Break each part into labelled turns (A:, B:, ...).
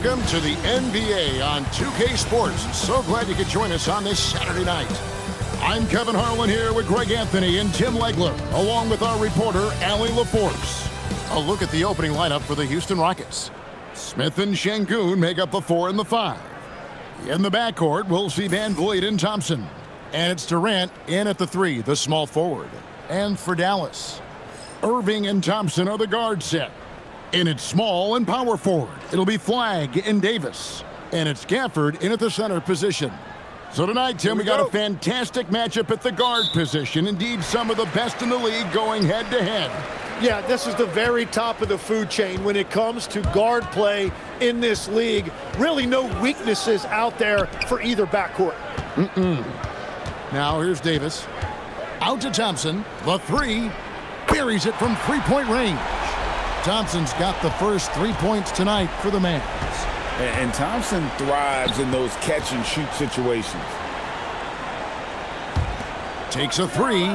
A: Welcome to the NBA on 2K Sports. So glad you could join us on this Saturday night. I'm Kevin Harlan here with Greg Anthony and Tim Legler, along with our reporter, Allie LaForce. A look at the opening lineup for the Houston Rockets. Smith and Şengün make up the 4 and the 5. In the backcourt, we'll see Van Vliet and Thompson. And it's Durant in at the 3, the small forward. And for Dallas, Irving and Thompson are the guard set. In its small and power forward, it'll be Flagg and Davis. And it's Gafford in at the center position. So tonight, Tim, we got a fantastic matchup at the guard position. Indeed, some of the best in the league going head-to-head.
B: Yeah, this is the very top of the food chain when it comes to guard play in this league. Really no weaknesses out there for either backcourt.
A: Now here's Davis. Out to Thompson. The 3. Buries it from three-point range. Thompson's got the first 3 points tonight for the Mavs.
C: And Thompson thrives in those catch-and-shoot situations.
A: Takes a 3.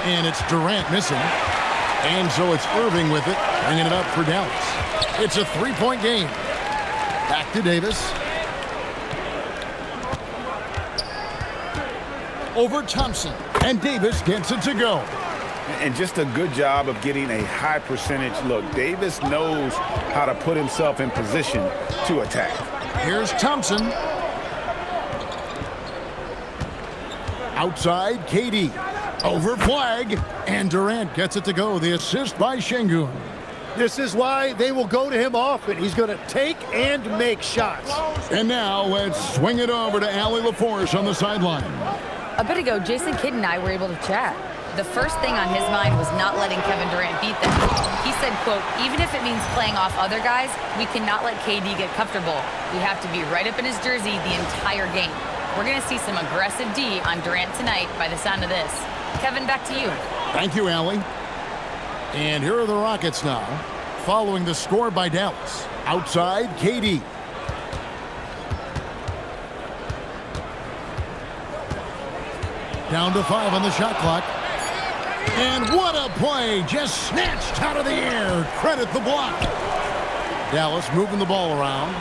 A: And it's Durant missing. And so it's Irving with it, bringing it up for Dallas. It's a 3-point game. Back to Davis. Over Thompson. And Davis gets it to go.
C: And just a good job of getting a high percentage look. Davis knows how to put himself in position to attack.
A: Here's Thompson. Outside, KD. Over Flagg. And Durant gets it to go. The assist by Şengün.
B: This is why they will go to him often. He's going to take and make shots.
A: And now let's swing it over to Allie LaForce on the sideline.
D: A bit ago, Jason Kidd and I were able to chat. The first thing on his mind was not letting Kevin Durant beat them. He said, quote, even if it means playing off other guys, we cannot let KD get comfortable. We have to be right up in his jersey the entire game. We're going to see some aggressive D on Durant tonight by the sound of this. Kevin, back to you.
A: Thank you, Allie. And here are the Rockets now, following the score by Dallas. Outside, KD. Down to 5 on the shot clock. And what a play, just snatched out of the air. Credit the block. Dallas moving the ball around.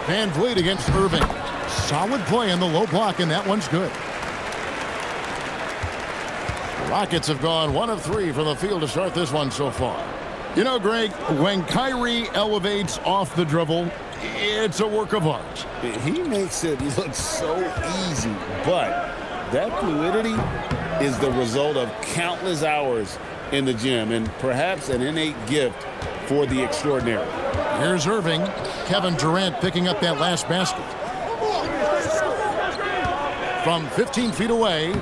A: Van Vliet against Irving. Solid play in the low block, and that one's good. The Rockets have gone 1 of 3 from the field to start this one so far. You know, Greg, when Kyrie elevates off the dribble, it's a work of art.
C: He makes it look so easy, but that fluidity is the result of countless hours in the gym and perhaps an innate gift for the extraordinary.
A: Here's Irving. Kevin Durant picking up that last basket. From 15 feet away.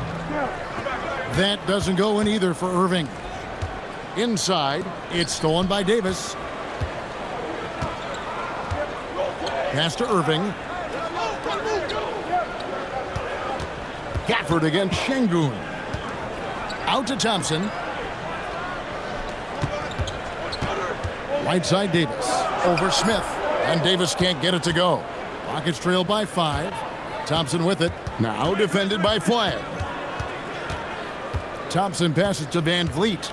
A: That doesn't go in either for Irving. Inside, it's stolen by Davis. Pass to Irving. Gafford against Şengün. Out to Thompson. Right side Davis. Over Smith. And Davis can't get it to go. Rockets trail by 5. Thompson with it. Now defended by Flagg. Thompson passes to Van Vliet.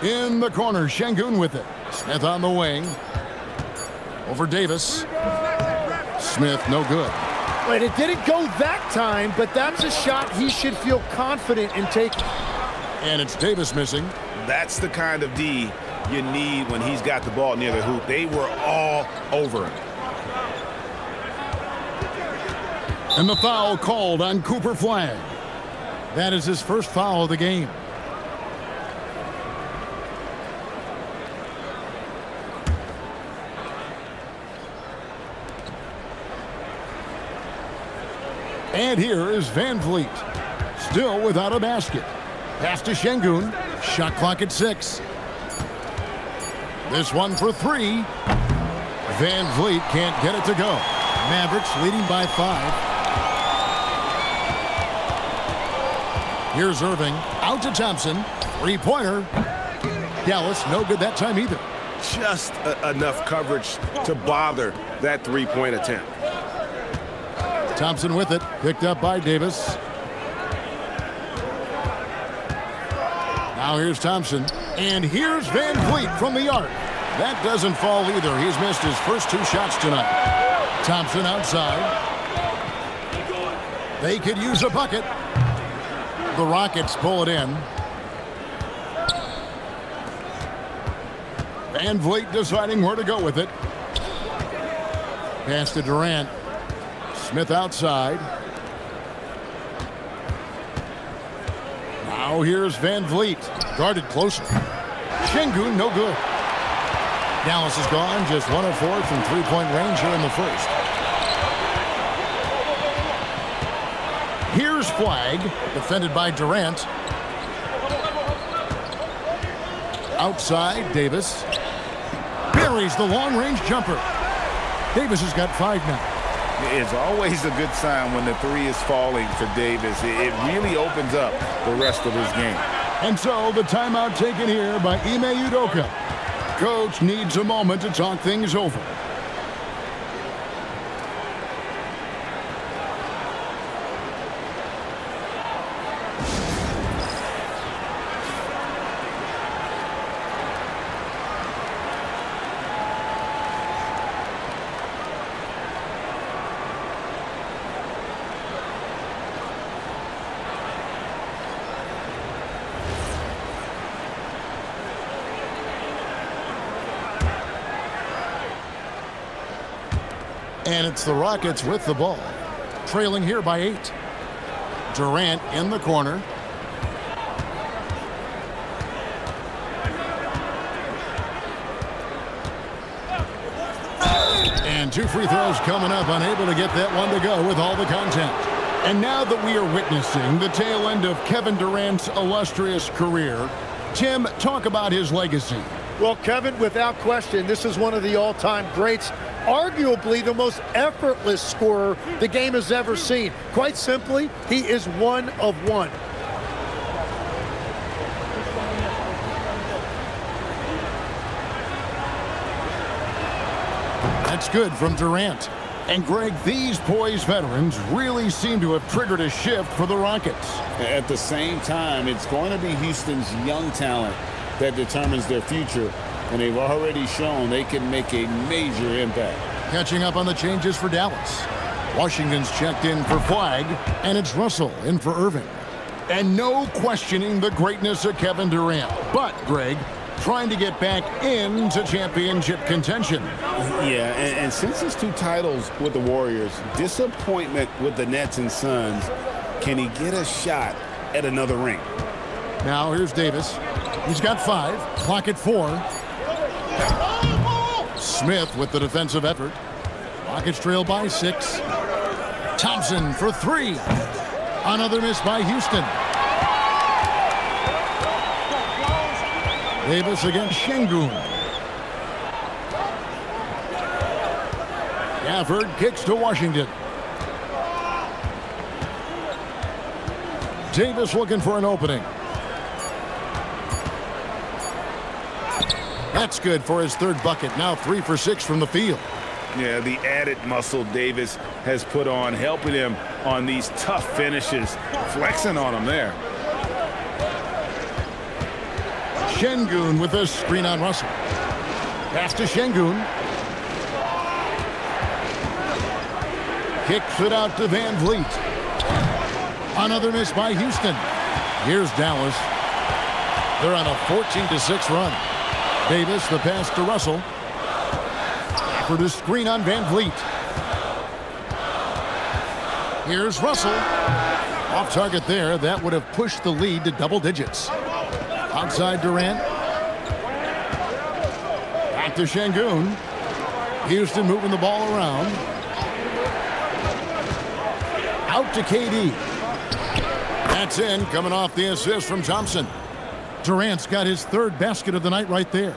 A: In the corner, Şengün with it. Smith on the wing. Over Davis. Smith, no good.
B: Right, it didn't go that time, but that's a shot he should feel confident in taking.
A: And it's Davis missing.
C: That's the kind of D you need when he's got the ball near the hoop. They were all over him.
A: And the foul called on Cooper Flagg. That is his first foul of the game. And here is Van Vliet, still without a basket. Pass to Şengün. Shot clock at 6. This one for 3. Van Vliet can't get it to go. Mavericks leading by 5. Here's Irving. Out to Thompson. 3-pointer. Dallas, no good that time either.
C: Just enough coverage to bother that 3-point attempt.
A: Thompson with it. Picked up by Davis. Now here's Thompson. And here's Van Vliet from the arc. That doesn't fall either. He's missed his first 2 shots tonight. Thompson outside. They could use a bucket. The Rockets pull it in. Van Vliet deciding where to go with it. Pass to Durant. Smith outside. Now here's Van Vliet. Guarded closer. Şengün no good. Dallas is gone. Just 1 of 4 from three-point range here in the first. Here's Flag. Defended by Durant. Outside, Davis. Buries the long-range jumper. Davis has got 5 now.
C: It's always a good sign when the 3 is falling for Davis. It really opens up the rest of his game.
A: And so the timeout taken here by Ime Udoka. Coach needs a moment to talk things over. And it's the Rockets with the ball, trailing here by 8. Durant in the corner. And 2 free throws coming up, unable to get that one to go with all the contact. And now that we are witnessing the tail end of Kevin Durant's illustrious career, Tim, talk about his legacy.
B: Well, Kevin, without question, this is one of the all-time greats. Arguably the most effortless scorer the game has ever seen. Quite simply, he is 1 of 1.
A: That's good from Durant. And Greg, these poised veterans really seem to have triggered a shift for the Rockets.
C: At the same time, it's going to be Houston's young talent that determines their future. And they've already shown they can make a major impact.
A: Catching up on the changes for Dallas. Washington's checked in for Flag, and it's Russell in for Irving. And no questioning the greatness of Kevin Durant. But, Greg, trying to get back into championship contention.
C: Yeah, and since his 2 titles with the Warriors, disappointment with the Nets and Suns, can he get a shot at another ring?
A: Now here's Davis. He's got 5. Clock at 4. Smith with the defensive effort. Rockets trail by 6. Thompson for 3. Another miss by Houston. Davis against Şengün. Gafford kicks to Washington. Davis looking for an opening. That's good for his 3rd bucket. Now 3 for 6 from the field.
C: Yeah, the added muscle Davis has put on, helping him on these tough finishes, flexing on him there.
A: Şengün with a screen on Russell. Pass to Şengün. Kicks it out to Van Vliet. Another miss by Houston. Here's Dallas. They're on a 14-6 run. Davis, the pass to Russell. For the screen on Van Vliet. Here's Russell. Off target there. That would have pushed the lead to double digits. Outside Durant. Back to Şengün. Houston moving the ball around. Out to KD. That's in, coming off the assist from Thompson. Durant's got his 3rd basket of the night right there.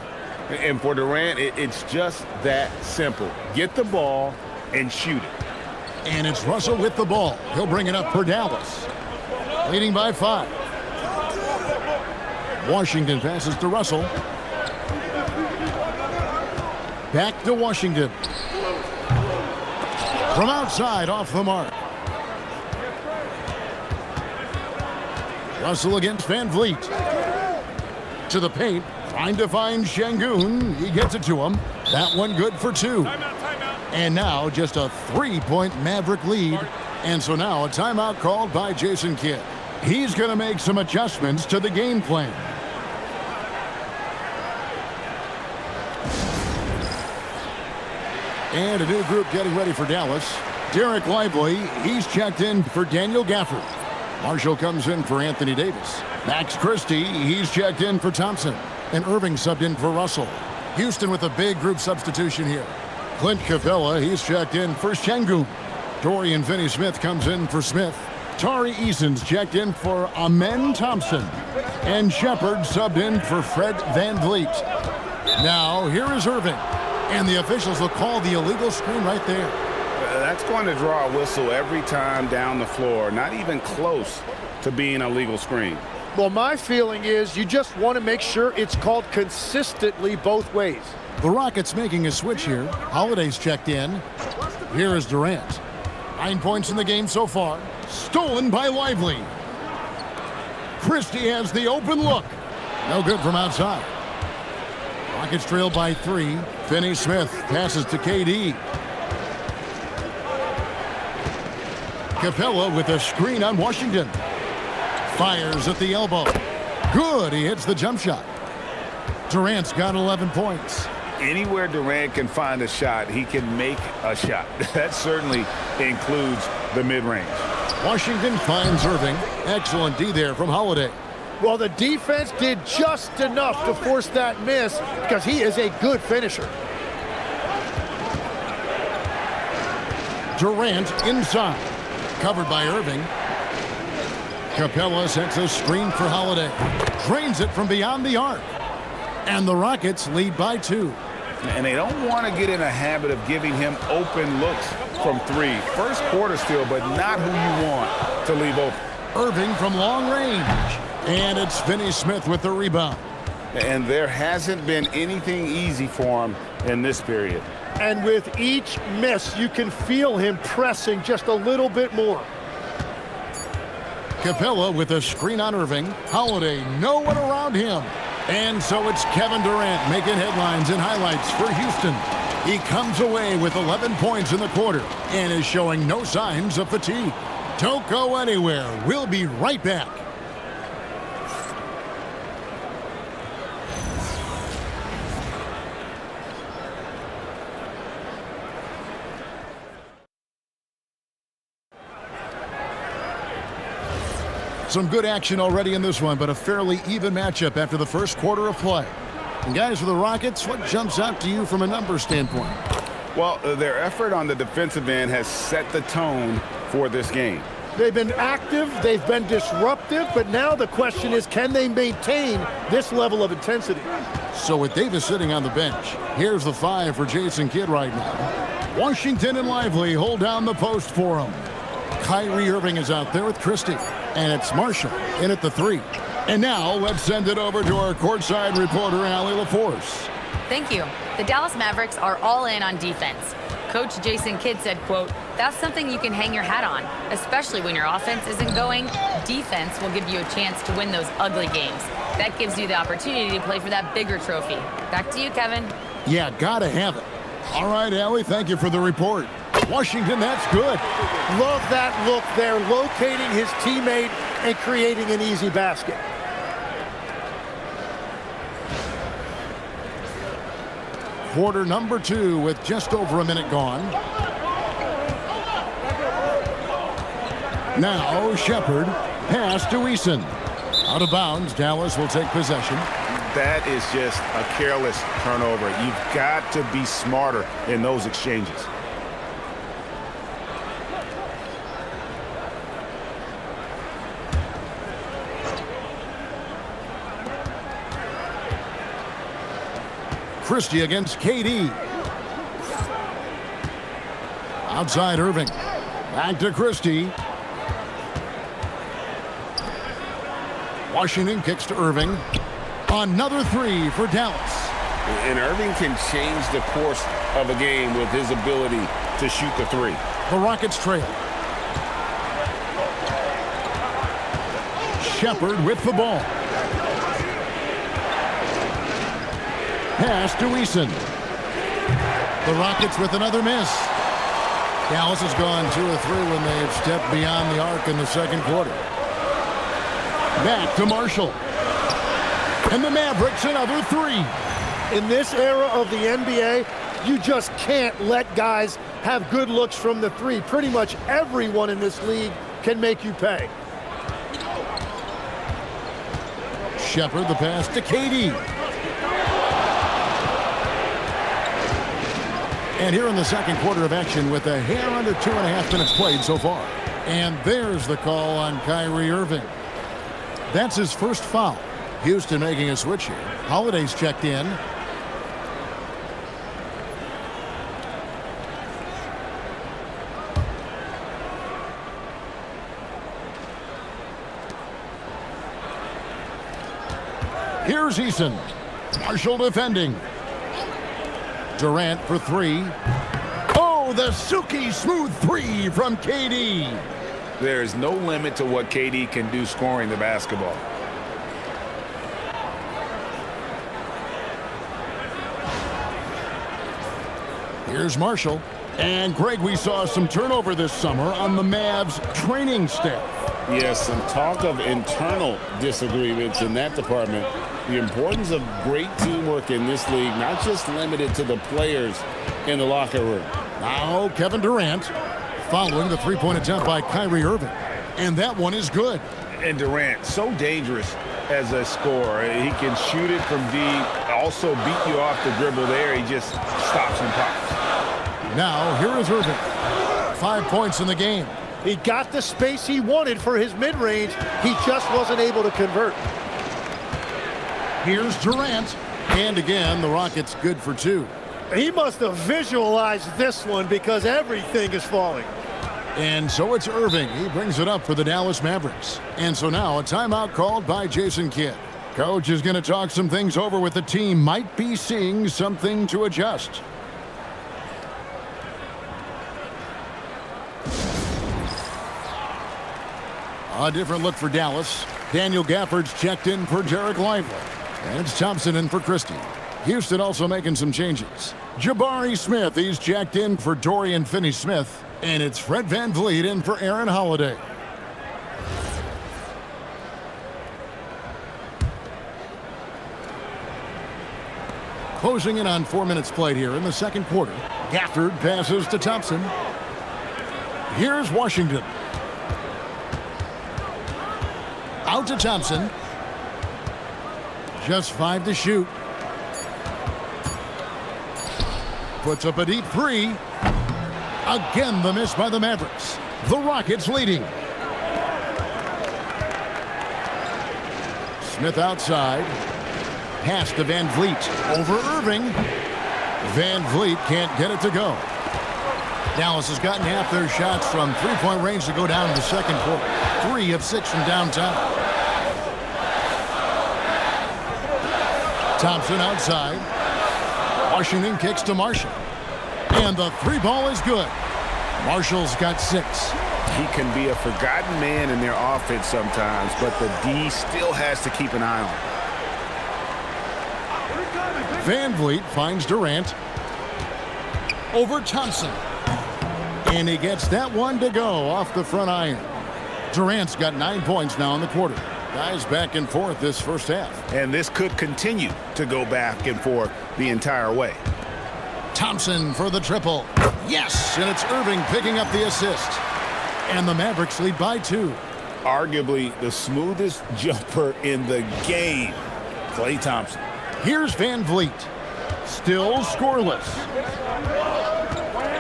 C: And for Durant, it's just that simple. Get the ball and shoot it.
A: And it's Russell with the ball. He'll bring it up for Dallas. Leading by 5. Washington passes to Russell. Back to Washington. From outside, off the mark. Russell against Van Vliet. To the paint, trying to find Şengün. He gets it to him. That one good for 2. And now just a 3-point Maverick lead. And so now a timeout called by Jason Kidd. He's going to make some adjustments to the game plan. And a new group getting ready for Dallas. Derek Lively, he's checked in for Daniel Gafford. Marshall comes in for Anthony Davis. Max Christie, he's checked in for Thompson. And Irving subbed in for Russell. Houston with a big group substitution here. Clint Capella, he's checked in for Şengün. Dorian Finney-Smith comes in for Smith. Tari Eason's checked in for Amen Thompson. And Shepard subbed in for Fred VanVleet. Now, here is Irving. And the officials will call the illegal screen right there.
C: That's going to draw a whistle every time down the floor. Not even close to being a legal screen.
B: Well, my feeling is you just want to make sure it's called consistently both ways.
A: The Rockets making a switch here. Holiday's checked in. Here is Durant. 9 points in the game so far. Stolen by Lively. Christie has the open look. No good from outside. Rockets trail by 3. Finney-Smith passes to KD. Capella with a screen on Washington. Fires at the elbow. Good, he hits the jump shot. Durant's got 11 points.
C: Anywhere Durant can find a shot, he can make a shot. That certainly includes the mid-range.
A: Washington finds Irving. Excellent D there from Holiday.
B: Well, the defense did just enough to force that miss because he is a good finisher.
A: Durant inside. Covered by Irving. Capella sets a screen for Holiday. Drains it from beyond the arc. And the Rockets lead by 2.
C: And they don't want to get in a habit of giving him open looks from 3. First quarter still, but not who you want to leave open.
A: Irving from long range. And it's Finney-Smith with the rebound.
C: And there hasn't been anything easy for him in this period.
B: And with each miss, you can feel him pressing just a little bit more.
A: Capella with a screen on Irving. Holiday, no one around him. And so it's Kevin Durant making headlines and highlights for Houston. He comes away with 11 points in the quarter and is showing no signs of fatigue. Don't go anywhere. We'll be right back. Some good action already in this one, but a fairly even matchup after the first quarter of play. And guys, for the Rockets, what jumps out to you from a numbers standpoint?
C: Well, their effort on the defensive end has set the tone for this game.
B: They've been active, they've been disruptive, but now the question is, can they maintain this level of intensity?
A: So with Davis sitting on the bench, here's the 5 for Jason Kidd right now. Washington and Lively hold down the post for him. Kyrie Irving is out there with Christie. And it's Marshall in at the 3. And now let's send it over to our courtside reporter, Allie LaForce.
D: Thank you. The Dallas Mavericks are all in on defense. Coach Jason Kidd said, quote, "That's something you can hang your hat on, especially when your offense isn't going. Defense will give you a chance to win those ugly games. That gives you the opportunity to play for that bigger trophy." Back to you, Kevin.
A: Yeah, gotta have it. All right, Allie, thank you for the report. Washington, that's good.
B: Love that look there, locating his teammate and creating an easy basket.
A: Quarter number 2 with just over a minute gone. Now Shepard, pass to Eason. Out of bounds, Dallas will take possession.
C: That is just a careless turnover. You've got to be smarter in those exchanges.
A: Christie against KD. Outside Irving. Back to Christie. Washington kicks to Irving. Another 3 for Dallas.
C: And Irving can change the course of a game with his ability to shoot the 3.
A: The Rockets trail. Shepard with the ball. Pass to Eason. The Rockets with another miss. Dallas has gone 2 of 3 when they've stepped beyond the arc in the second quarter. Back to Marshall. And the Mavericks another 3.
B: In this era of the NBA, you just can't let guys have good looks from the 3. Pretty much everyone in this league can make you pay.
A: Shepard, the pass to KD. And here in the second quarter of action with a hair under 2.5 minutes played so far. And there's the call on Kyrie Irving. That's his first foul. Houston making a switch here. Holiday's checked in. Here's Eason. Marshall defending. Durant for 3. Oh, the silky smooth 3 from KD.
C: There is no limit to what KD can do scoring the basketball.
A: Here's Marshall. And Greg, we saw some turnover this summer on the Mavs training staff.
C: Yes, some talk of internal disagreements in that department. The importance of great teamwork in this league, not just limited to the players in the locker room.
A: Now Kevin Durant following the three-point attempt by Kyrie Irving. And that one is good.
C: And Durant, so dangerous as a scorer. He can shoot it from deep, also beat you off the dribble there. He just stops and pops.
A: Now here is Irving. 5 points in the game.
B: He got the space he wanted for his mid-range. He just wasn't able to convert.
A: Here's Durant. And again, the Rockets good for 2.
B: He must have visualized this one because everything is falling.
A: And so it's Irving. He brings it up for the Dallas Mavericks. And so now a timeout called by Jason Kidd. Coach is going to talk some things over with the team. Might be seeing something to adjust. A different look for Dallas. Daniel Gafford's checked in for Derek Lively. And it's Thompson in for Christie. Houston also making some changes. Jabari Smith, he's checked in for Dorian Finney-Smith. And it's Fred VanVleet in for Aaron Holiday. Closing in on 4 minutes played here in the second quarter. Gafford passes to Thompson. Here's Washington. Out to Thompson. Just 5 to shoot. Puts up a deep 3. Again, the miss by the Mavericks. The Rockets leading. Smith outside. Pass to VanVleet. Over Irving. VanVleet can't get it to go. Dallas has gotten half their shots from three-point range to go down in the second quarter. 3 of 6 from downtown. Thompson outside. Washington kicks to Marshall. And the 3-ball is good. Marshall's got 6.
C: He can be a forgotten man in their offense sometimes, but the D still has to keep an eye on him.
A: VanVleet finds Durant. Over Thompson. And he gets that one to go off the front iron. Durant's got 9 points now in the quarter. Guys back and forth this first half.
C: And this could continue to go back and forth the entire way.
A: Thompson for the triple. Yes, and it's Irving picking up the assist. And the Mavericks lead by 2.
C: Arguably the smoothest jumper in the game, Klay Thompson.
A: Here's VanVleet. Still scoreless.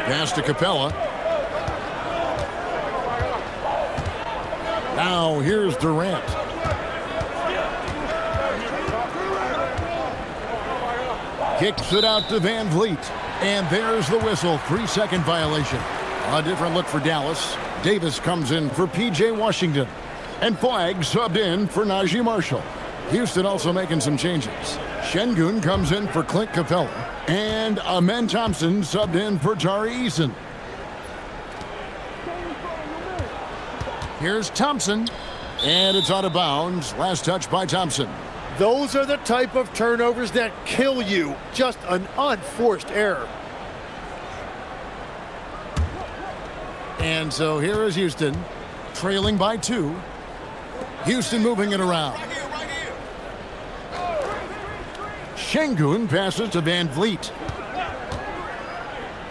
A: Pass to Capella. Now here's Durant. Kicks it out to VanVleet. And there's the whistle. 3-second violation. A different look for Dallas. Davis comes in for P.J. Washington. And Flagg subbed in for Najee Marshall. Houston also making some changes. Şengün comes in for Clint Capella. And Amen Thompson subbed in for Tari Eason. Here's Thompson. And it's out of bounds. Last touch by Thompson.
B: Those are the type of turnovers that kill you. Just an unforced error.
A: And so here is Houston, trailing by 2. Houston moving it around. Şengün passes to Van Vliet.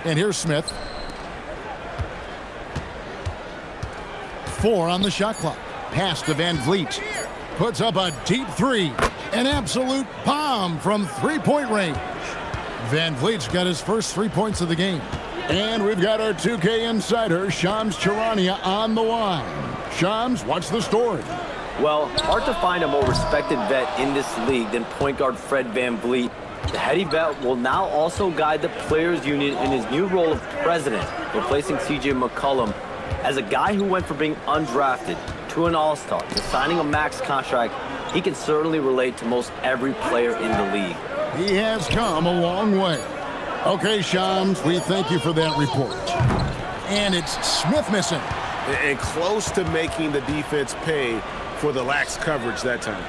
A: And here's Smith. 4 on the shot clock. Pass to Van Vliet. Puts up a deep 3. An absolute bomb from three-point range. Van Vliet's got his first 3 points of the game. And we've got our 2K insider, Shams Charania, on the line. Shams, what's the story?
E: Well, hard to find a more respected vet in this league than point guard Fred Van Vliet. The heady vet will now also guide the Players Union in his new role of president, replacing CJ McCollum. As a guy who went from being undrafted to an all-star to signing a max contract, he can certainly relate to most every player in the league.
A: He has come a long way. Okay, Shams, we thank you for that report. And it's Smith missing.
C: And close to making the defense pay for the lax coverage that time.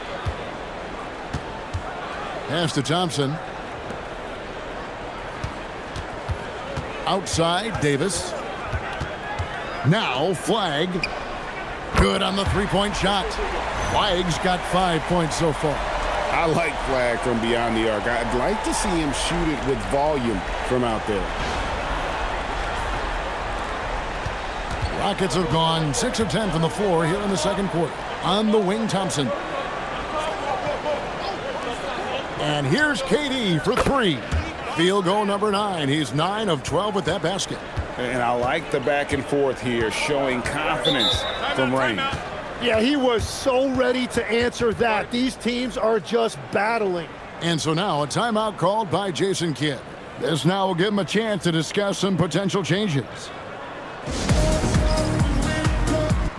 A: Pass to Thompson. Outside, Davis. Now, Flagg. Good on the three-point shot. Flagg's got 5 points so far.
C: I like Flagg from beyond the arc. I'd like to see him shoot it with volume from out there.
A: Rockets have gone 6 of 10 from the floor here in the second quarter. On the wing, Thompson. And here's KD for 3. Field goal number 9. He's 9 of 12 with that basket.
C: And I like the back and forth here, showing confidence from range.
B: Yeah, he was so ready to answer that. These teams are just battling.
A: And so now a timeout called by Jason Kidd. This now will give him a chance to discuss some potential changes.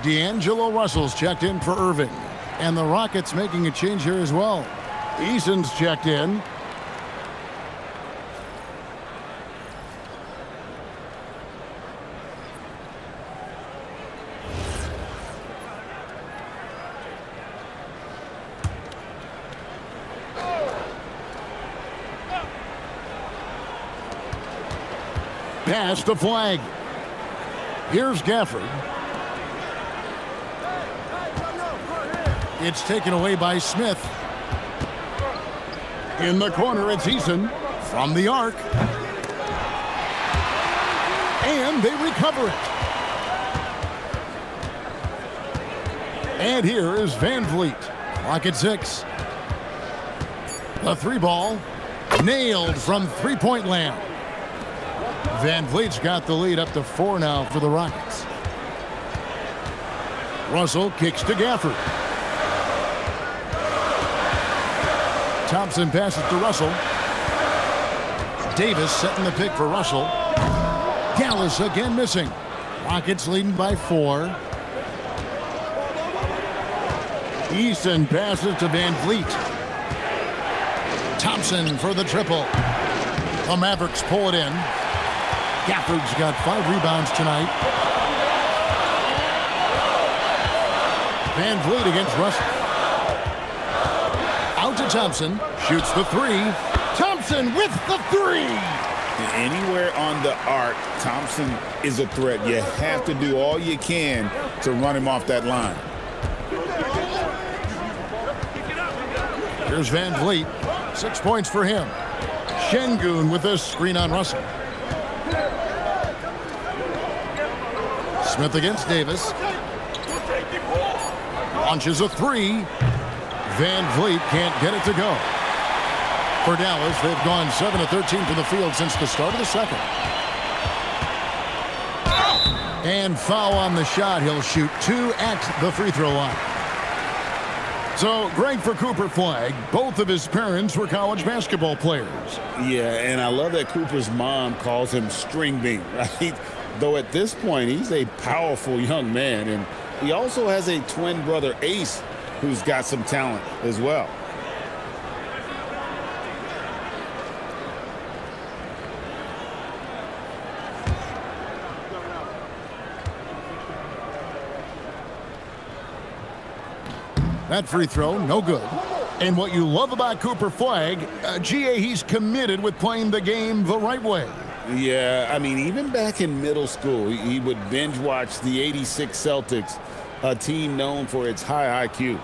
A: D'Angelo Russell's checked in for Irving. And the Rockets making a change here as well. Eason's checked in. Pass to Flagg. Here's Gafford. It's taken away by Smith. In the corner, it's Eason from the arc. And they recover it. And here is Van Vliet. Clock at 6. The 3 ball. Nailed from three-point land. Van Vliet's got the lead up to 4 now for the Rockets. Russell kicks to Gafford. Thompson passes to Russell. Davis setting the pick for Russell. Gallus again missing. Rockets leading by 4. Easton passes to Van Vliet. Thompson for the triple. The Mavericks pull it in. Gafford's got 5 rebounds tonight. Van Vliet against Russell. Out to Thompson. Shoots the 3. Thompson with the 3.
C: Anywhere on the arc, Thompson is a threat. You have to do all you can to run him off that line.
A: Here's Van Vliet. 6 points for him. Şengün with a screen on Russell. Smith against Davis. Launches a 3. Van Vliet can't get it to go. For Dallas, they've gone 7 of 13 from the field since the start of the second. And foul on the shot. He'll shoot 2 at the free throw line. So, great for Cooper Flagg. Both of his parents were college basketball players.
C: Yeah, and I love that Cooper's mom calls him String Bean, right? Though at this point, he's a powerful young man. And he also has a twin brother, Ace, who's got some talent as well.
A: That free throw, no good. And what you love about Cooper Flagg, GA, he's committed with playing the game the right way.
C: Yeah, I mean, even back in middle school, he would binge watch the '86 Celtics, a team known for its high IQ.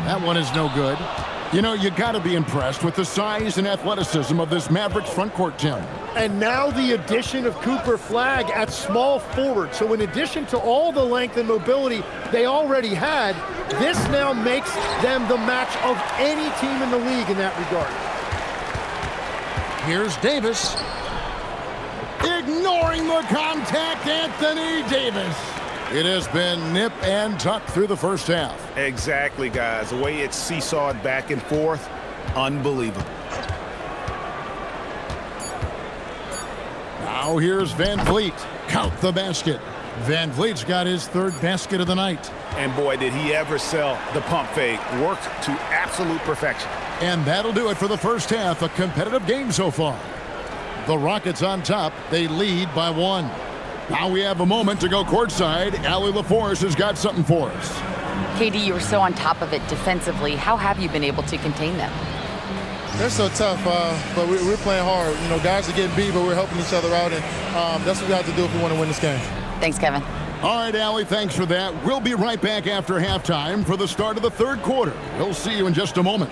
A: That one is no good. You know, you got to be impressed with the size and athleticism of this Mavericks front court, Tim.
B: And now the addition of Cooper Flagg at small forward. So in addition to all the length and mobility they already had, this now makes them the match of any team in the league in that regard.
A: Here's Davis. Ignoring the contact, Anthony Davis. It has been nip and tuck through the first half.
F: Exactly, guys. The way it's seesawed back and forth, unbelievable.
A: Now here's Van Vliet. Count the basket. Van Vliet's got his third basket of the night.
F: And boy, did he ever sell the pump fake. Worked to absolute perfection.
A: And that'll do it for the first half. A competitive game so far. The Rockets on top. They lead by 1. Now we have a moment to go courtside. Allie LaForce has got something for us.
D: KD, you were so on top of it defensively. How have you been able to contain them?
G: They're so tough, but we're playing hard. You know, guys are getting beat, but we're helping each other out, and that's what we have to do if we want to win this game.
D: Thanks, Kevin.
A: All right, Allie, thanks for that. We'll be right back after halftime for the start of the third quarter. We'll see you in just a moment.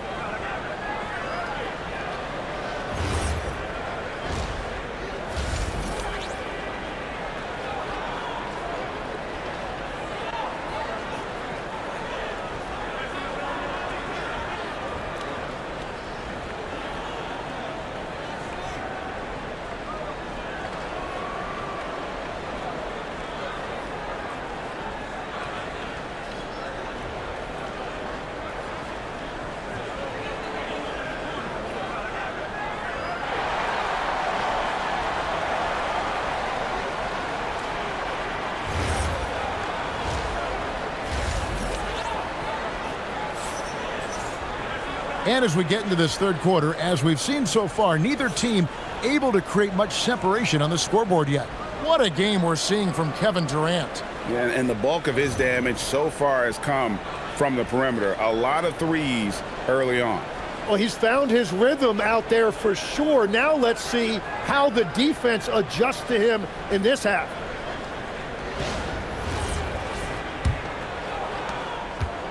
A: And as we get into this third quarter, as we've seen so far, neither team able to create much separation on the scoreboard yet. What a game we're seeing from Kevin Durant.
C: Yeah, and the bulk of his damage so far has come from the perimeter. A lot of threes early on.
B: Well, he's found his rhythm out there for sure. Now let's see how the defense adjusts to him in this half.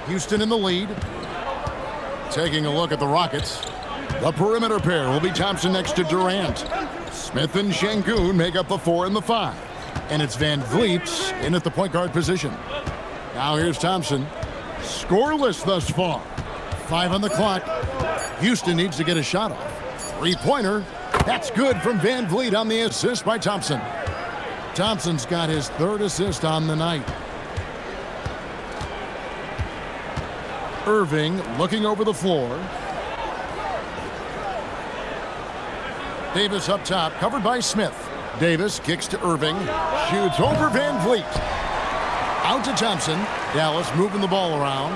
A: Houston in the lead. Taking a look at the Rockets. The perimeter pair will be Thompson next to Durant. Smith and Şengün make up the 4 and the 5. And it's Van Vliet in at the point guard position. Now here's Thompson. Scoreless thus far. 5 on the clock. Houston needs to get a shot off. Three-pointer. That's good from Van Vliet on the assist by Thompson. Thompson's got his third assist on the night. Irving looking over the floor. Davis up top, covered by Smith. Davis kicks to Irving, shoots over Van Vliet. Out to Thompson. Dallas moving the ball around.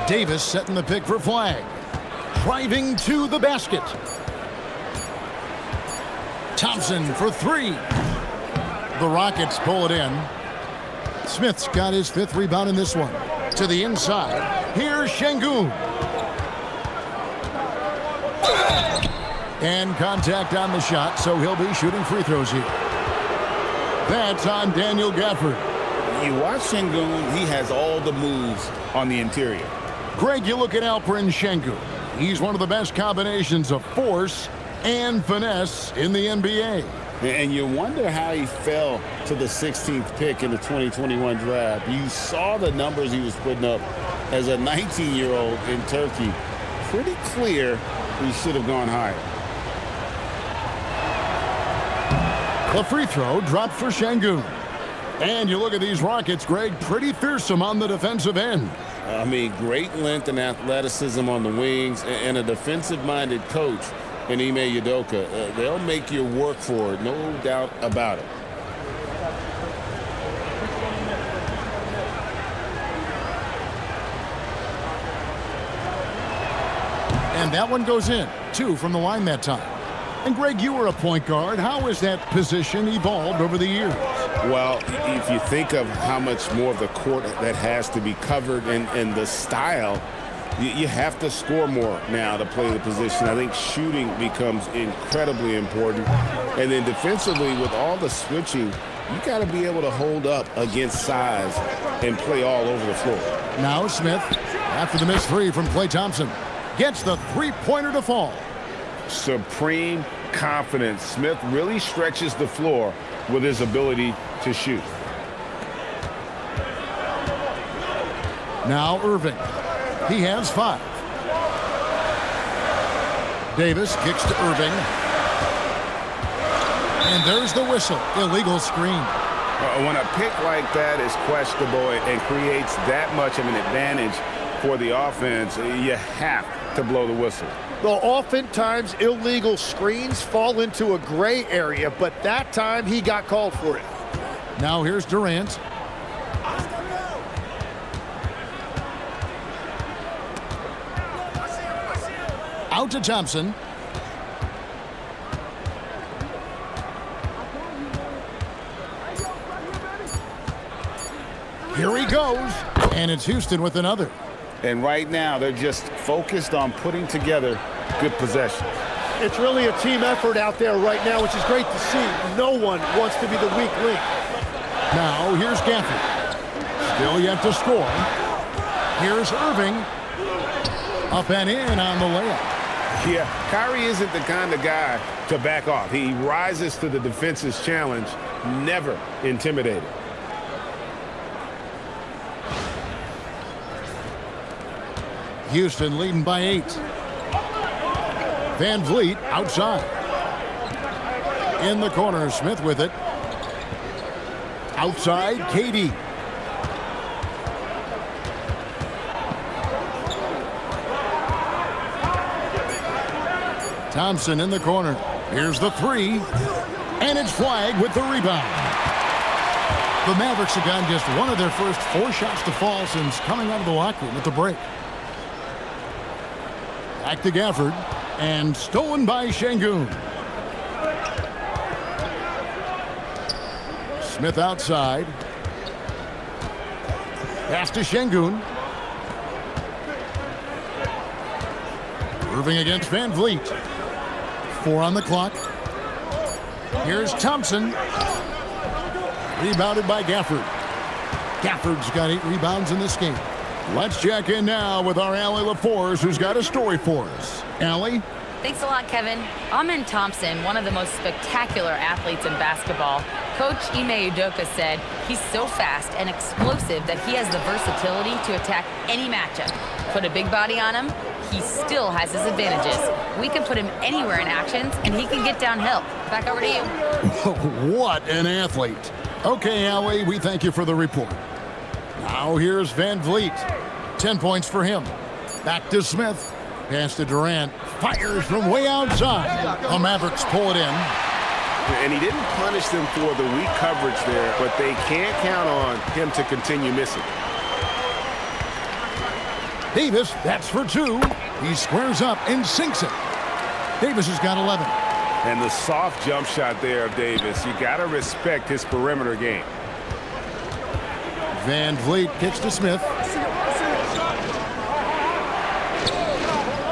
A: Davis setting the pick for Flagg. Driving to the basket. Thompson for 3. The Rockets pull it in. Smith's got his 5th rebound in this one. To the inside. Here's Şengün. And contact on the shot, so he'll be shooting free throws here. That's on Daniel Gafford.
C: You watch Şengün, he has all the moves on the interior.
A: Greg, you look at Alperen Şengün. He's one of the best combinations of force and finesse in the NBA.
C: And you wonder how he fell to the 16th pick in the 2021 draft. You saw the numbers he was putting up as a 19-year-old in Turkey. Pretty clear he should have gone higher.
A: The free throw dropped for Şengün. And you look at these Rockets, Greg, pretty fearsome on the defensive end.
C: I mean, great length and athleticism on the wings, and a defensive-minded coach in Ime Udoka. They'll make you work for it, no doubt about it.
A: And that one goes in. 2 from the line that time. And Greg, you were a point guard. How has that position evolved over the years?
C: Well, if you think of how much more of the court that has to be covered and the style, you have to score more now to play the position. I think shooting becomes incredibly important. And then defensively, with all the switching, you got to be able to hold up against size and play all over the floor.
A: Now Smith, after the missed three from Klay Thompson, gets the three-pointer to fall.
C: Supreme confidence. Smith really stretches the floor with his ability to shoot.
A: Now Irving. He has 5. Davis kicks to Irving. And there's the whistle. Illegal screen.
C: When a pick like that is questionable and creates that much of an advantage for the offense, you have to blow the whistle.
B: Well, oftentimes illegal screens fall into a gray area, but that time he got called for it.
A: Now here's Durant. Out to Thompson. Here he goes. And it's Houston with another.
C: And right now, they're just focused on putting together good possessions.
B: It's really a team effort out there right now, which is great to see. No one wants to be the weak link.
A: Now here's Gafford. Still yet to score. Here's Irving. Up and in on the layup.
C: Yeah, Kyrie isn't the kind of guy to back off. He rises to the defense's challenge, never intimidated.
A: Houston leading by 8. Van Vliet outside. In the corner, Smith with it. Outside, KD. Thompson in the corner. Here's the 3. And it's flagged with the rebound. The Mavericks have gotten just one of their first 4 shots to fall since coming out of the locker room at the break. Back to Gafford. And stolen by Şengün. Smith outside. Pass to Şengün. Irving against Van Vliet. 4 on the clock. Here's Thompson. Rebounded by Gafford. Gafford's got 8 rebounds in this game. Let's check in now with our Allie LaForce, who's got a story for us. Allie?
D: Thanks a lot, Kevin. Amen Thompson, one of the most spectacular athletes in basketball. Coach Ime Udoka said he's so fast and explosive that he has the versatility to attack any matchup. Put a big body on him, he still has his advantages. We can put him anywhere in actions, and he can get downhill. Back over to you.
A: What an athlete. Okay, Allie, we thank you for the report. Now here's Van Vliet. 10 points for him. Back to Smith. Pass to Durant. Fires from way outside. The Mavericks pull it in.
C: And he didn't punish them for the weak coverage there, but they can't count on him to continue missing.
A: Davis, that's for 2. He squares up and sinks it. Davis has got 11.
C: And the soft jump shot there of Davis. You got to respect his perimeter game.
A: Van Vliet kicks to Smith.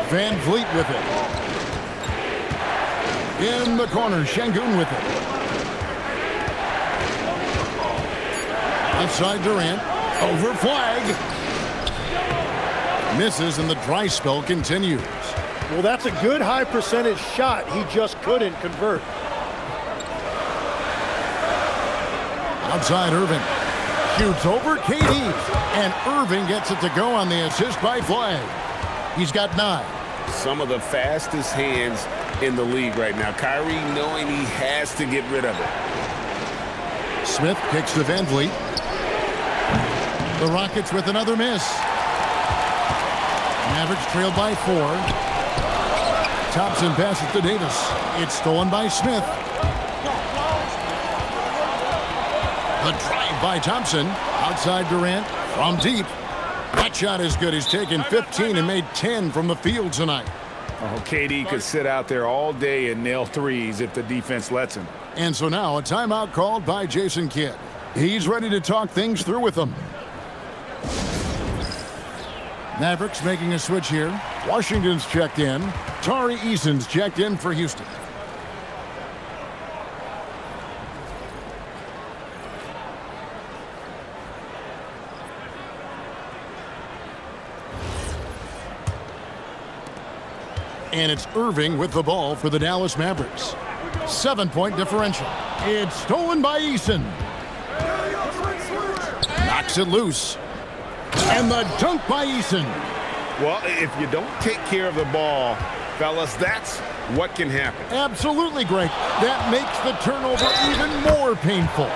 A: Van Vliet with it. In the corner, Şengün with it. Outside Durant. Over flag. Misses and the dry spell continues.
B: Well, that's a good high percentage shot. He just couldn't convert.
A: Outside Irving. Shoots over KD. And Irving gets it to go on the assist by Flag. He's got 9.
C: Some of the fastest hands in the league right now. Kyrie knowing he has to get rid of it.
A: Smith kicks to Van Vliet. The Rockets with another miss. Mavericks trailed by 4. Thompson passes to Davis. It's stolen by Smith. The drive by Thompson. Outside Durant. From deep. That shot is good. He's taken 15 and made 10 from the field tonight.
F: Oh, KD could sit out there all day and nail threes if the defense lets him.
A: And so now a timeout called by Jason Kidd. He's ready to talk things through with them. Mavericks making a switch here. Washington's checked in. Tari Eason's checked in for Houston. And it's Irving with the ball for the Dallas Mavericks. 7-point differential. It's stolen by Eason. Knocks it loose. And the dunk by Eason.
F: Well, if you don't take care of the ball, fellas, that's what can happen.
A: Absolutely, Greg. That makes the turnover even more painful.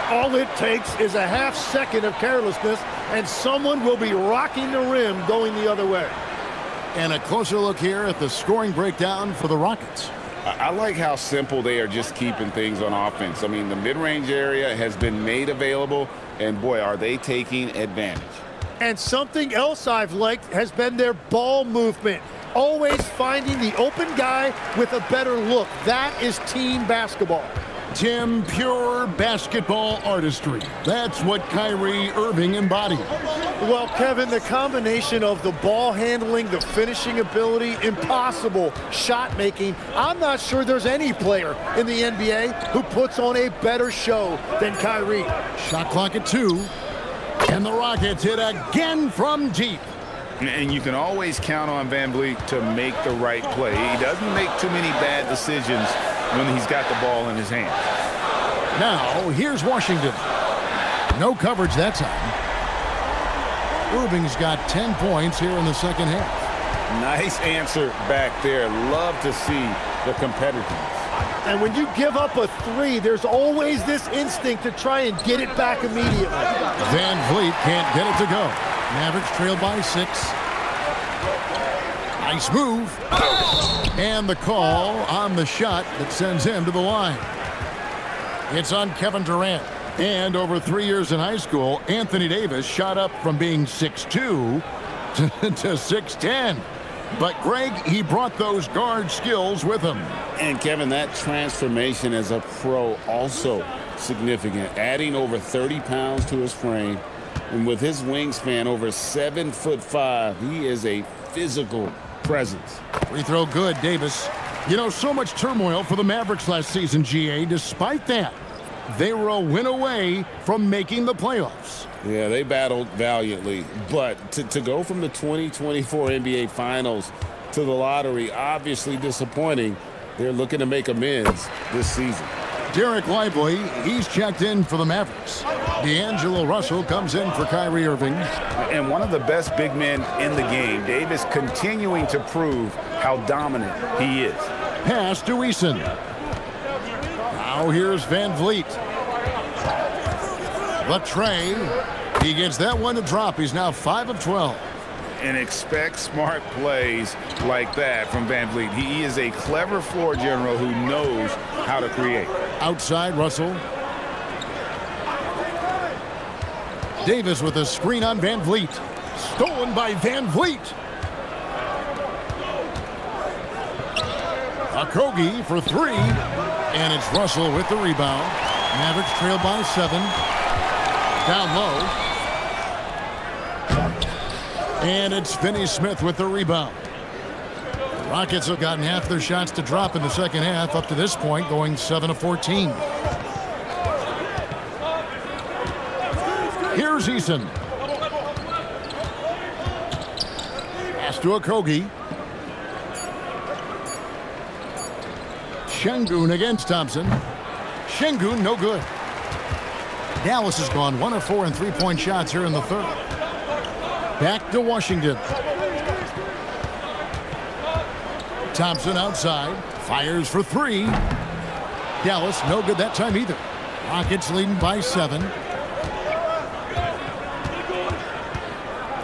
B: All it takes is a half second of carelessness, and someone will be rocking the rim going the other way.
A: And a closer look here at the scoring breakdown for the Rockets.
C: I like how simple they are just keeping things on offense. I mean, the mid-range area has been made available, and boy, are they taking advantage.
B: And something else I've liked has been their ball movement. Always finding the open guy with a better look. That is team basketball.
A: Tim, pure basketball artistry. That's what Kyrie Irving embodied.
B: Well, Kevin, the combination of the ball handling, the finishing ability, impossible shot making. I'm not sure there's any player in the NBA who puts on a better show than Kyrie.
A: Shot clock at 2. And the Rockets hit again from deep.
F: And you can always count on Van Vliet to make the right play. He doesn't make too many bad decisions when he's got the ball in his hands.
A: Now, here's Washington. No coverage that time. Irving's got 10 points here in the second half.
C: Nice answer back there. Love to see the competitiveness.
B: And when you give up a three, there's always this instinct to try and get it back immediately.
A: Van Vliet can't get it to go. Mavericks trail by 6. Nice move. And the call on the shot that sends him to the line. It's on Kevin Durant. And over 3 years in high school, Anthony Davis shot up from being 6'2 to 6'10. But Greg, he brought those guard skills with him.
C: And Kevin, that transformation as a pro also significant. Adding over 30 pounds to his frame. And with his wingspan over 7'5", he is a physical presence.
A: Free throw good, Davis. You know, so much turmoil for the Mavericks last season, GA. Despite that, they were a win away from making the playoffs.
C: Yeah, they battled valiantly. But to go from the 2024 NBA Finals to the lottery, obviously disappointing. They're looking to make amends this season.
A: Derek Lively, he's checked in for the Mavericks. D'Angelo Russell comes in for Kyrie Irving.
F: And one of the best big men in the game, Davis, continuing to prove how dominant he is.
A: Pass to Eason. Now here's Van Vliet. Latrey, he gets that one to drop. He's now 5 of 12.
F: And expect smart plays like that from Van Vliet. He is a clever floor general who knows how to create.
A: Outside, Russell. Davis with a screen on Van Vliet. Stolen by Van Vliet. Okogie for 3. And it's Russell with the rebound. Mavericks trail by 7. Down low. And it's Finney-Smith with the rebound. The Rockets have gotten half their shots to drop in the second half up to this point, going 7 of 14. Here's Eason. Pass to Okogie. Şengün against Thompson. Şengün no good. Dallas has gone 1 of 4 in three-point shots here in the third. Back to Washington. Thompson outside. Fires for 3. Dallas no good that time either. Rockets leading by 7.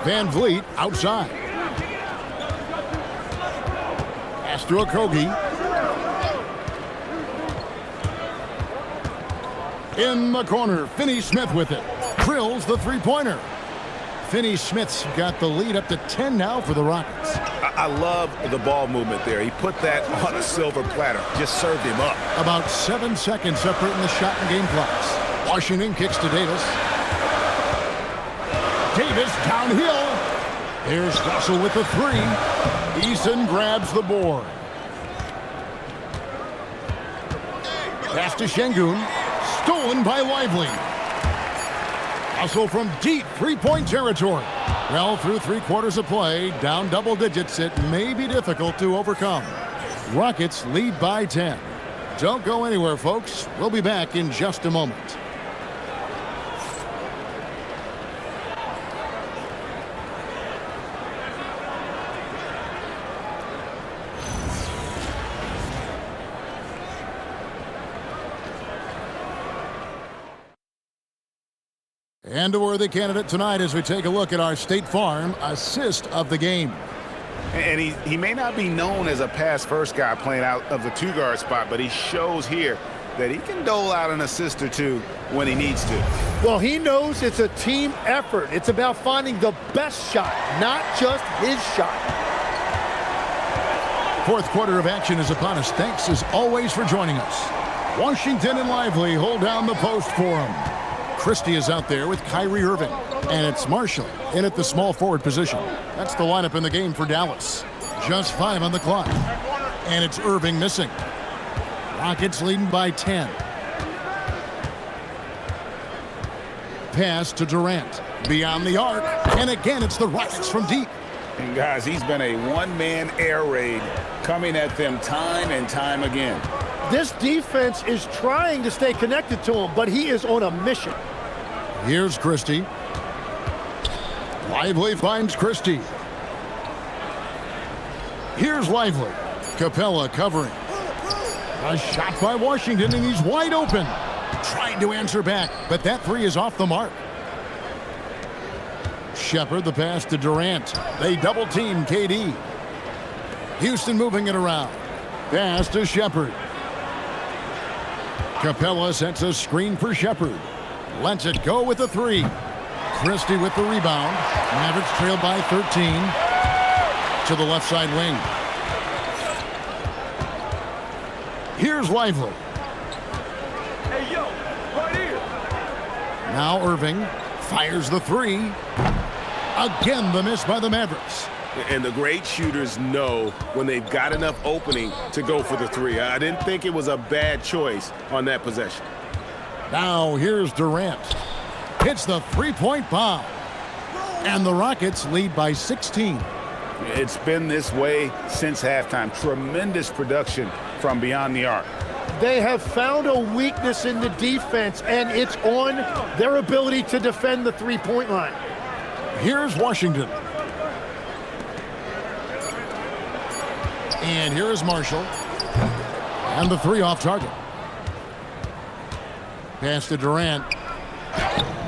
A: Van Vliet outside. Pass to Okogie. In the corner, Finney-Smith with it. Drills the three-pointer. Finney Smith's got the lead up to 10 now for the Rockets.
F: I love the ball movement there. He put that on a silver platter. Just served him up.
A: About 7 seconds separating the shot and game clocks. Washington kicks to Davis. Davis downhill. Here's Russell with the three. Eason grabs the board. Pass to Şengün. Stolen by Lively. Russell from deep three-point territory. Well, through 3/4 of play, down double digits, it may be difficult to overcome. Rockets lead by 10. Don't go anywhere, folks. We'll be back in just a moment. And a worthy candidate tonight as we take a look at our State Farm assist of the game.
F: And he may not be known as a pass-first guy playing out of the two-guard spot, but he shows here that he can dole out an assist or two when he needs to.
B: Well, he knows it's a team effort. It's about finding the best shot, not just his shot.
A: Fourth quarter of action is upon us. Thanks as always for joining us. Washington and Lively hold down the post for him. Christie is out there with Kyrie Irving. And it's Marshall in at the small forward position. That's the lineup in the game for Dallas. Just 5 on the clock. And it's Irving missing. Rockets leading by 10. Pass to Durant. Beyond the arc. And again, it's the Rockets from deep.
F: And guys, he's been a one-man air raid coming at them time and time again.
B: This defense is trying to stay connected to him, but he is on a mission.
A: Here's Christie. Lively finds Christie. Here's Lively. Capella covering. A shot by Washington, and he's wide open. Tried to answer back, but that three is off the mark. Shepard, the pass to Durant. They double-team KD. Houston moving it around. Pass to Shepard. Capella sets a screen for Shepard. Lets it go with the three. Christie with the rebound. Mavericks trailed by 13 to the left side wing. Here's Lively.
H: Hey, yo, right here.
A: Now Irving fires the three. Again, the miss by the Mavericks.
I: And the great shooters know when they've got enough opening to go for the three. I didn't think it was a bad choice on that possession.
A: Now here's Durant. Hits the three-point bomb. And the Rockets lead by 16.
F: It's been this way since halftime. Tremendous production from beyond the arc.
B: They have found a weakness in the defense, and it's on their ability to defend the three-point line.
A: Here's Washington. And here is Marshall. And the three off target. Pass to Durant.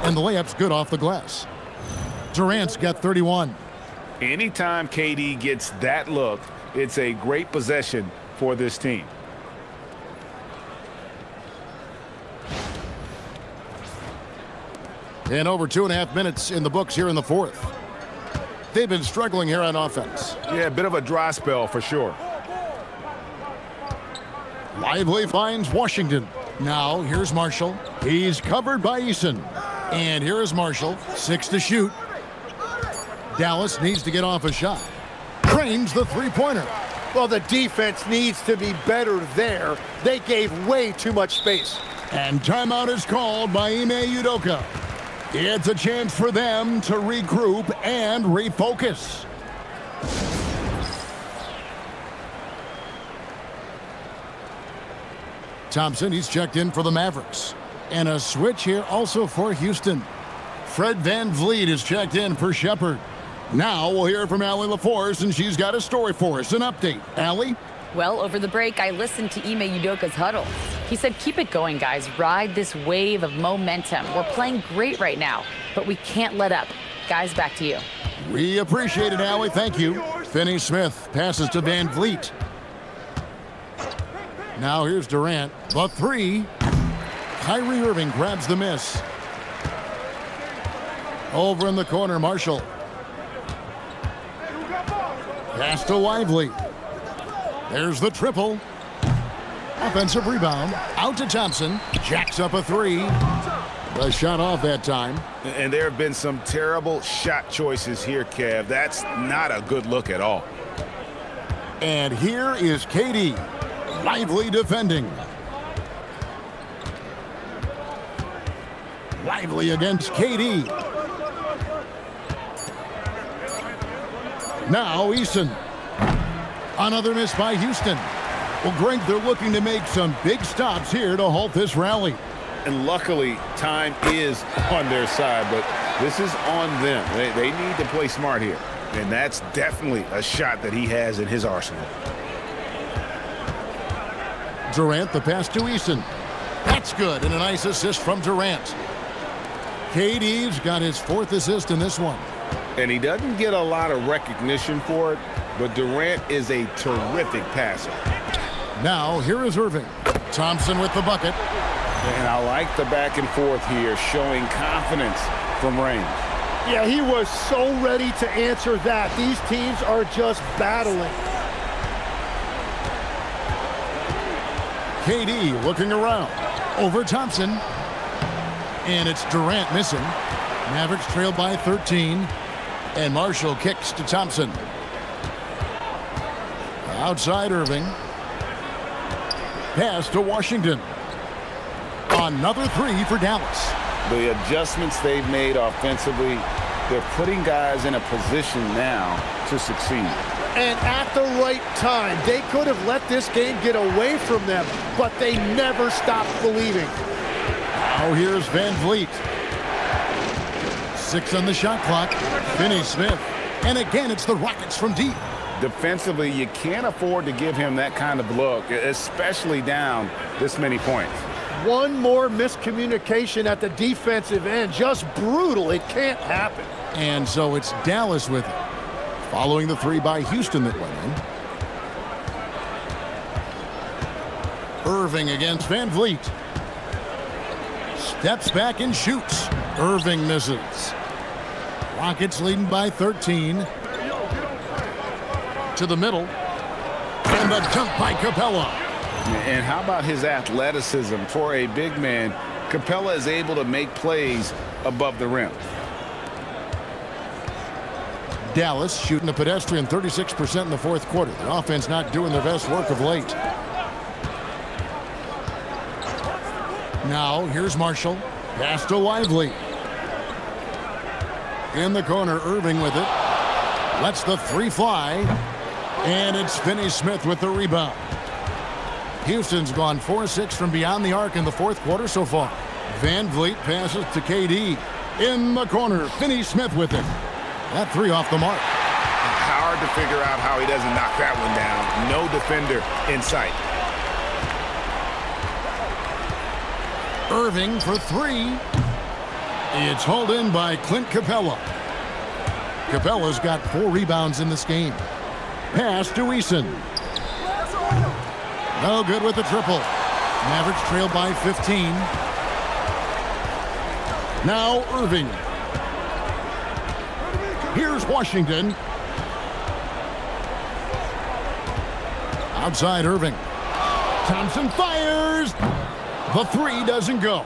A: And the layup's good off the glass. Durant's got 31.
F: Anytime KD gets that look, it's a great possession for this team.
A: And over 2.5 minutes in the books here in the fourth. They've been struggling here on offense.
F: Yeah, a bit of a dry spell for sure.
A: Lively finds Washington. Now here's Marshall. He's covered by Eason. And here is Marshall. 6 to shoot. Dallas needs to get off a shot. Cranes the three-pointer.
B: Well, the defense needs to be better there. They gave way too much space.
A: And timeout is called by Ime Udoka. It's a chance for them to regroup and refocus. Thompson, he's checked in for the Mavericks. And a switch here also for Houston. Fred VanVleet is checked in for Shepard. Now we'll hear from Allie LaForce, and she's got a story for us, an update. Allie?
D: Well, over the break, I listened to Ime Udoka's huddle. He said, keep it going, guys. Ride this wave of momentum. We're playing great right now, but we can't let up. Guys, back to you.
A: We appreciate it, Allie. Thank you. Finney Smith passes to VanVleet. Now here's Durant. The three. Kyrie Irving grabs the miss. Over in the corner, Marshall. Pass to Lively. There's the triple. Offensive rebound. Out to Thompson. Jacks up a three. The shot off that time.
F: And there have been some terrible shot choices here, Kev. That's not a good look at all.
A: And here is KD. Lively defending. Lively against KD. Now Eason. Another miss by Houston. Well, Greg, they're looking to make some big stops here to halt this rally.
C: And luckily, time is on their side, but this is on them. They need to play smart here.
F: And that's definitely a shot that he has in his arsenal.
A: Durant, the pass to Eason. That's good, and a nice assist from Durant. KD's got his 4th assist in this one.
C: And he doesn't get a lot of recognition for it, but Durant is a terrific passer.
A: Now, here is Irving. Thompson with the bucket.
C: And I like the back and forth here, showing confidence from range.
B: Yeah, he was so ready to answer that. These teams are just battling.
A: KD looking around. Over Thompson. And it's Durant missing. Mavericks trailed by 13. And Marshall kicks to Thompson. Outside Irving. Pass to Washington. Another three for Dallas.
C: The adjustments they've made offensively, they're putting guys in a position now to succeed.
B: And at the right time, they could have let this game get away from them, but they never stopped believing.
A: Now here's Van Vliet. 6 on the shot clock. Finney-Smith. And again, it's the Rockets from deep.
C: Defensively, you can't afford to give him that kind of look, especially down this many points.
B: One more miscommunication at the defensive end. Just brutal. It can't happen.
A: And so it's Dallas with it. Following the three by Houston that went in. Irving against Van Vliet. Steps back and shoots. Irving misses. Rockets leading by 13. To the middle. And the dunk by Capella.
C: And how about his athleticism? For a big man, Capella is able to make plays above the rim.
A: Dallas shooting a pedestrian 36% in the 4th quarter. The offense not doing their best work of late. Now here's Marshall. Pass to Lively. In the corner, Irving with it. Lets the three fly. And it's Finney-Smith with the rebound. Houston's gone 4-6 from beyond the arc in the 4th quarter so far. Van Vliet passes to KD. In the corner, Finney-Smith with it. That three off the mark.
F: Hard to figure out how he doesn't knock that one down. No defender in sight.
A: Irving for three. It's hauled in by Clint Capella. Capella's got 4 rebounds in this game. Pass to Eason. No good with the triple. Mavericks trail by 15. Now Irving. Here's Washington. Outside Irving. Thompson fires. The three doesn't go.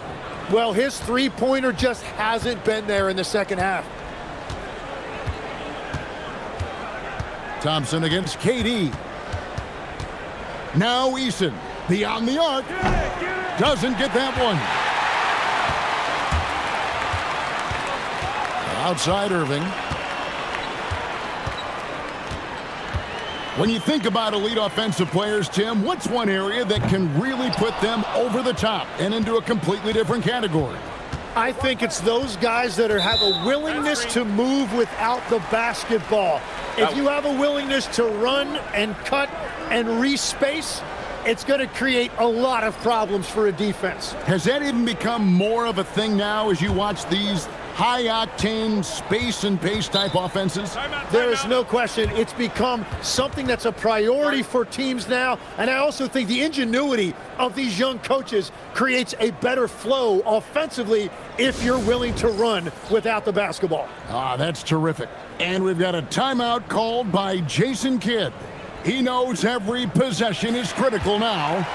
B: Well, his three-pointer just hasn't been there in the second half.
A: Thompson against KD. Now Eason. Beyond the arc. Doesn't get that one. Outside Irving. When you think about elite offensive players, Tim, what's one area that can really put them over the top and into a completely different category?
B: I think it's those guys that have a willingness to move without the basketball. If you have a willingness to run and cut and respace, it's going to create a lot of problems for a defense.
A: Has that even become more of a thing now as you watch these high-octane space and pace type offenses?
B: There is no question it's become something that's a priority for teams now, and I also think the ingenuity of these young coaches creates a better flow offensively if you're willing to run without the basketball.
A: Ah, that's terrific. And we've got a timeout called by Jason Kidd. He knows every possession is critical now.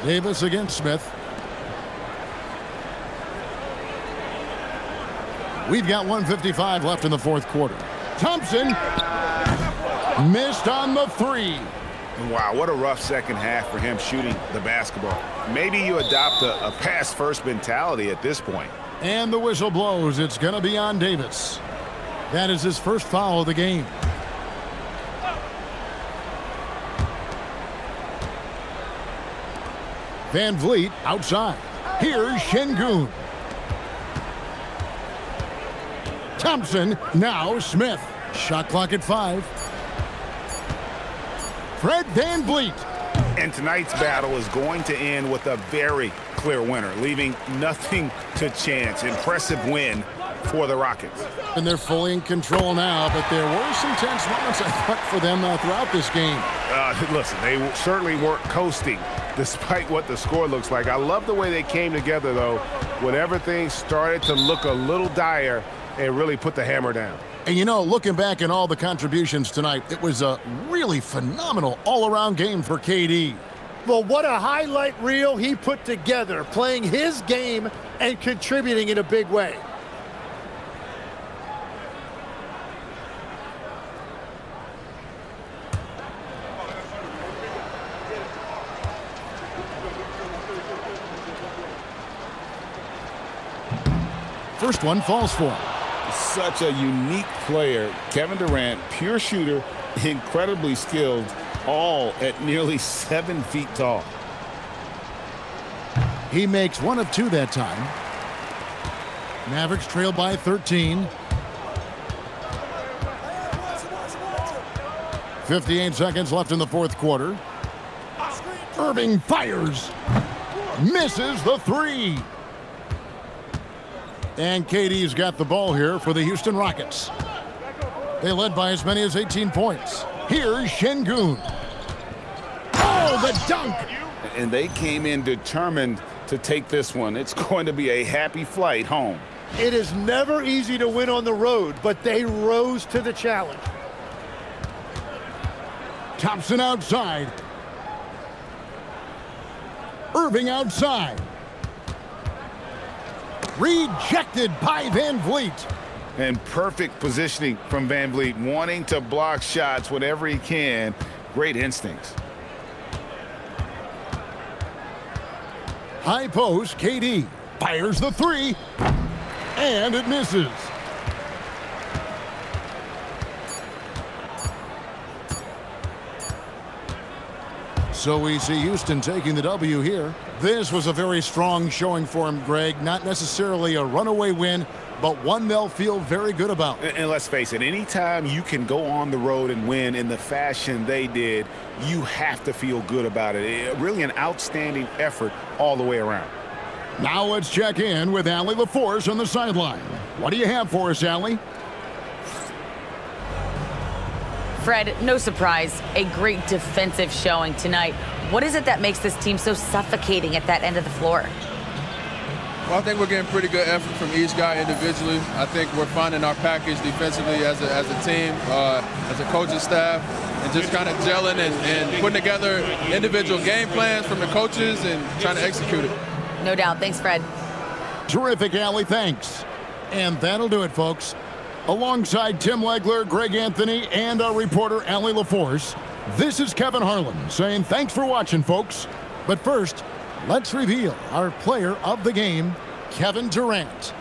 A: Davis against Smith. We've got 1:55 left in the fourth quarter. Thompson missed on the three.
F: Wow, what a rough second half for him shooting the basketball. Maybe you adopt a pass-first mentality at this point.
A: And the whistle blows. It's going to be on Davis. That is his first foul of the game. Van Vliet outside. Here's Şengün. Thompson, now Smith. Shot clock at 5. Fred Van Vliet.
F: And tonight's battle is going to end with a very clear winner, leaving nothing to chance. Impressive win for the Rockets.
A: And they're fully in control now, but there were some tense moments, I thought, for them throughout this game.
F: Listen, they certainly weren't coasting despite what the score looks like. I love the way they came together, though, whenever things started to look a little dire and really put the hammer down.
A: And, you know, looking back at all the contributions tonight, it was a really phenomenal all-around game for KD.
B: Well, what a highlight reel he put together, playing his game and contributing in a big way.
A: First one falls for him.
C: Such a unique player. Kevin Durant, pure shooter, incredibly skilled, all at nearly 7 feet tall.
A: He makes 1 of 2 that time. Mavericks trail by 13. 58 seconds left in the fourth quarter. Irving fires. Misses the 3. And KD's got the ball here for the Houston Rockets. They led by as many as 18 points. Here's Şengün. Oh, the dunk!
C: And they came in determined to take this one. It's going to be a happy flight home.
B: It is never easy to win on the road, but they rose to the challenge.
A: Thompson outside. Irving outside. Rejected by Van Vliet.
F: And perfect positioning from Van Vliet, wanting to block shots whenever he can. Great instincts.
A: High post, KD fires the 3, and it misses. So we see Houston taking the W here. This was a very strong showing for him, Greg. Not necessarily a runaway win, but one they'll feel very good about.
F: And let's face it, anytime you can go on the road and win in the fashion they did, you have to feel good about it. Really an outstanding effort all the way around.
A: Now let's check in with Allie LaForce on the sideline. What do you have for us, Allie?
D: Fred, no surprise, a great defensive showing tonight. What is it that makes this team so suffocating at that end of the floor?
J: Well, I think we're getting pretty good effort from each guy individually. I think we're finding our package defensively as a team, as a coaching staff, and just kind of gelling and putting together individual game plans from the coaches and trying to execute it.
D: No doubt. Thanks, Fred.
A: Terrific, Allie. Thanks. And that'll do it, folks. Alongside Tim Legler, Greg Anthony, and our reporter, Allie LaForce, this is Kevin Harlan saying thanks for watching, folks. But first, let's reveal our player of the game, Kevin Durant.